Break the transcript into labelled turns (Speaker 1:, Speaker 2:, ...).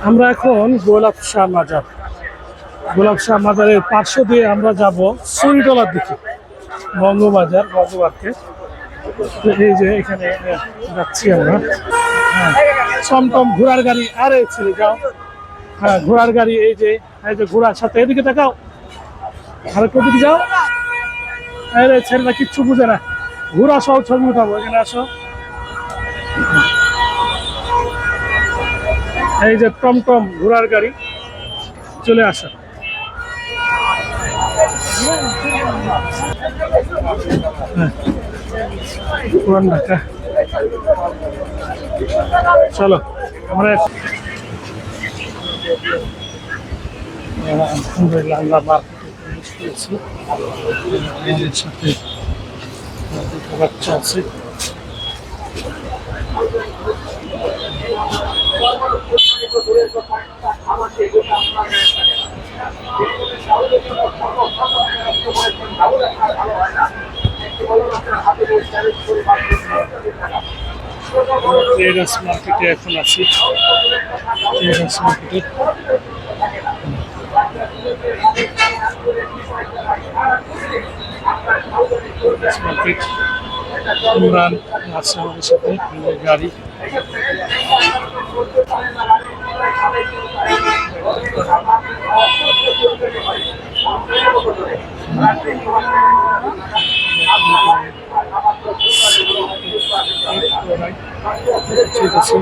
Speaker 1: আমরা এখন গোলাপ শাহ মাজার, গোলাপ শাহ মাজারের পার্শ্ব দিয়ে আমরা যাব সরিটলার দিকে, বঙ্গবাজার বঙ্গবারকে। এই যে এখানে যাচ্ছি আমরা। হ্যাঁ, টমটম ঘোড়ার গাড়ি, আরে ছেলে যাও। হ্যাঁ, ঘোড়ার গাড়ি, এই যে ঘোড়ার সাথে এদিকে তাকাও, আর কোদিকে যাও। আরে ছেলেরা কিচ্ছু বুঝে না, ঘোড়া সহ ছবি উঠাবো, এখানে আসো। এই যে টমটম ঘোড়ার গাড়ি, চলে আসো। হ্যাঁ, পুরান ঢাকা, চলো আমরা আলহামদুলিল্লাহ আমরা মার্কেটে প্রবেশ করেছি। আমাদের সাথে দুটো বাচ্চা আছে। ট্রেডার্স মার্কেটে এখন আছি, ট্রেডার্স মার্কেটে। মার্কেট ইমরান আছে আমাদের সাথে, গাড়ি। ঠিক আছে।